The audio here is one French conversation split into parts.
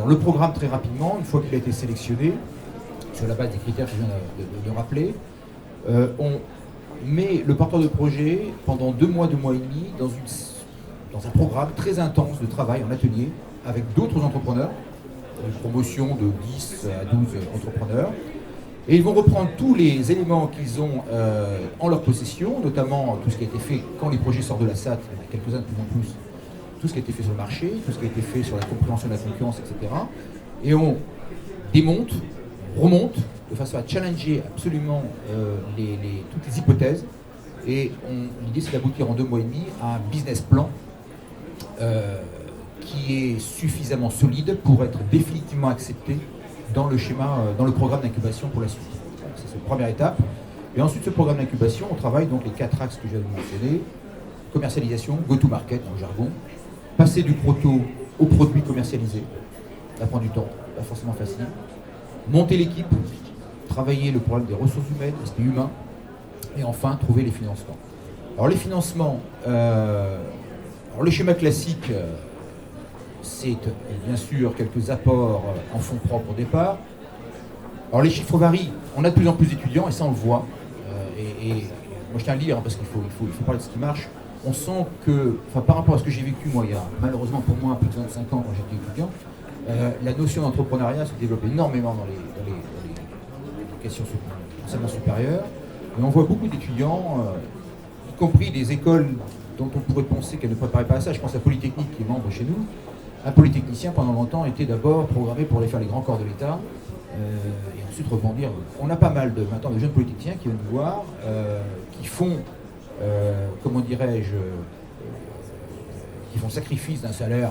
Alors le programme, très rapidement, une fois qu'il a été sélectionné, sur la base des critères que je viens de rappeler, on met le porteur de projet pendant 2 mois et demi dans un programme très intense de travail en atelier avec d'autres entrepreneurs, une promotion de 10 à 12 entrepreneurs. Et ils vont reprendre tous les éléments qu'ils ont en leur possession, notamment tout ce qui a été fait quand les projets sortent de la SAT, il y en a quelques-uns de plus en plus, tout ce qui a été fait sur le marché, tout ce qui a été fait sur la compréhension de la concurrence, etc. Et on démonte, remonte, de façon à challenger absolument toutes les hypothèses. Et l'idée, c'est d'aboutir en 2 mois et demi à un business plan qui est suffisamment solide pour être définitivement accepté dans le schéma, dans le programme d'incubation pour la suite. Ça, c'est la première étape. Et ensuite, ce programme d'incubation, on travaille donc les 4 axes que je viens de mentionner. Commercialisation, go-to-market dans le jargon. Passer du proto au produit commercialisé. Ça prend du temps, pas forcément facile. Monter l'équipe, travailler le problème des ressources humaines, l'aspect humain. Et enfin, trouver les financements. Alors les financements, le schéma classique, c'est bien sûr quelques apports en fonds propres au départ. Alors les chiffres varient, on a de plus en plus d'étudiants et ça on le voit. Et moi je tiens à le dire parce qu'il faut parler de ce qui marche. On sent que, par rapport à ce que j'ai vécu moi il y a malheureusement pour moi plus de 25 ans quand j'étais étudiant, la notion d'entrepreneuriat se développe énormément dans l'éducation enseignement supérieur. Et on voit beaucoup d'étudiants, y compris des écoles dont on pourrait penser qu'elles ne préparaient pas à ça. Je pense à Polytechnique qui est membre chez nous. Un polytechnicien, pendant longtemps, était d'abord programmé pour aller faire les grands corps de l'État et ensuite rebondir. On a pas mal maintenant de jeunes polytechniciens qui viennent nous voir, qui font, comment dirais-je, qui font sacrifice d'un salaire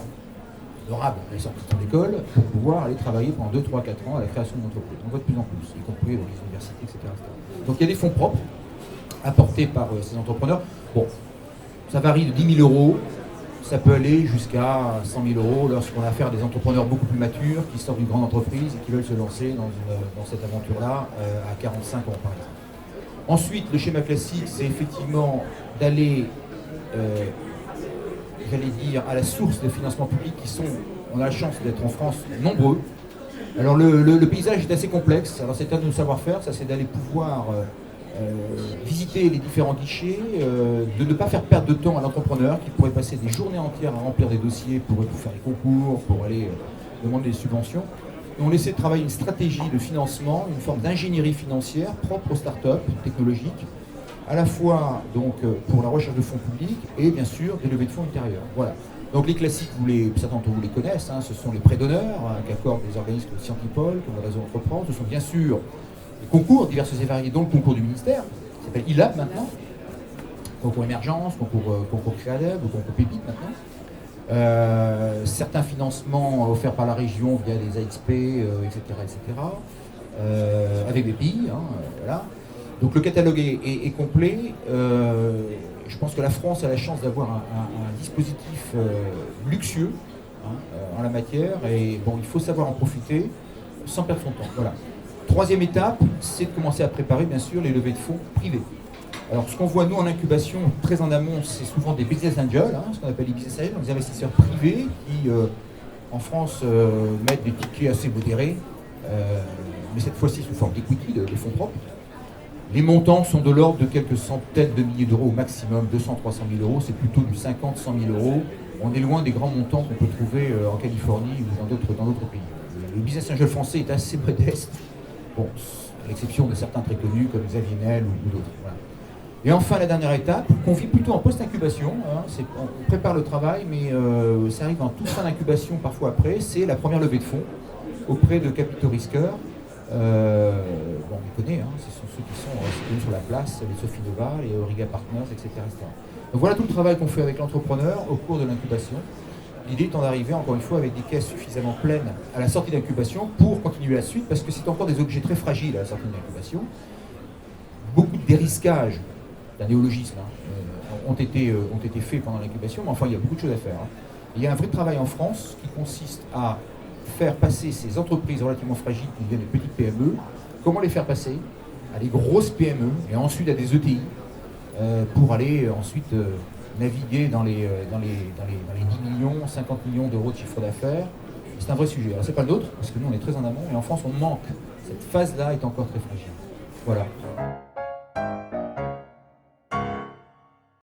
honorable à la sortie de l'école pour pouvoir aller travailler pendant 2, 3, 4 ans à la création d'une entreprise. On voit de plus en plus, y compris dans les universités, etc. Donc il y a des fonds propres apportés par ces entrepreneurs. Bon, ça varie de 10 000 €. Ça peut aller jusqu'à 100 000 € lorsqu'on a affaire à des entrepreneurs beaucoup plus matures qui sortent d'une grande entreprise et qui veulent se lancer dans cette aventure-là à 45 ans par exemple. Ensuite, le schéma classique, c'est effectivement d'aller, j'allais dire, à la source des financements publics qui sont, on a la chance d'être en France, nombreux. Alors le paysage est assez complexe, alors c'est un de nos savoir-faire, ça c'est d'aller pouvoir visiter les différents guichets, de ne pas faire perdre de temps à l'entrepreneur qui pourrait passer des journées entières à remplir des dossiers pour faire les concours, pour aller demander des subventions. Et on essaie de travailler une stratégie de financement, une forme d'ingénierie financière propre aux startups technologiques, à la fois donc, pour la recherche de fonds publics et bien sûr des levées de fonds ultérieures. Voilà. Donc les classiques, certains d'entre vous les connaissent, hein, ce sont les prêts d'honneur qu'accordent des organismes comme Scientipol, comme le réseau Entreprendre, ce sont bien sûr les concours divers et variés, dont le concours du ministère, qui s'appelle ILAB maintenant, concours émergence, concours Créadev, ou concours Pépite maintenant. Certains financements offerts par la région via des AXP, etc. Avec des pays, voilà. Donc le catalogue est complet. Je pense que la France a la chance d'avoir un dispositif luxueux en la matière, et bon, il faut savoir en profiter sans perdre son temps. Voilà. Troisième étape, c'est de commencer à préparer bien sûr les levées de fonds privées. Alors ce qu'on voit nous en incubation, très en amont, c'est souvent des business angels, ce qu'on appelle les business angels, des investisseurs privés qui en France mettent des tickets assez modérés, mais cette fois-ci sous forme d'equity, de fonds propres. Les montants sont de l'ordre de quelques centaines de milliers d'euros au maximum, 200, 300 000 €, c'est plutôt du 50, 100 000 €. On est loin des grands montants qu'on peut trouver en Californie ou dans d'autres pays. Le business angel français est assez modeste. Bon, à l'exception de certains très connus comme Xavier Niel ou d'autres. Voilà. Et enfin, la dernière étape, qu'on vit plutôt en post-incubation, on prépare le travail, mais ça arrive en toute fin d'incubation, parfois après, c'est la première levée de fonds auprès de capitaux risqueurs. On les connaît, ce sont ceux qui sont sur la place, les Sophie Nova, les Origa Partners, etc. Donc voilà tout le travail qu'on fait avec l'entrepreneur au cours de l'incubation. L'idée étant d'arriver, encore une fois, avec des caisses suffisamment pleines à la sortie d'incubation pour continuer la suite, parce que c'est encore des objets très fragiles à la sortie d'incubation. Beaucoup de dérisquages, d'un néologisme, ont été faits pendant l'incubation, mais enfin, il y a beaucoup de choses à faire. Il y a un vrai travail en France qui consiste à faire passer ces entreprises relativement fragiles qui deviennent des petites PME, comment les faire passer à des grosses PME et ensuite à des ETI pour aller ensuite naviguer dans les 10 millions, 50 millions d'euros de chiffre d'affaires, c'est un vrai sujet. Alors c'est pas le nôtre, parce que nous on est très en amont, et en France on manque. Cette phase-là est encore très fragile. Voilà.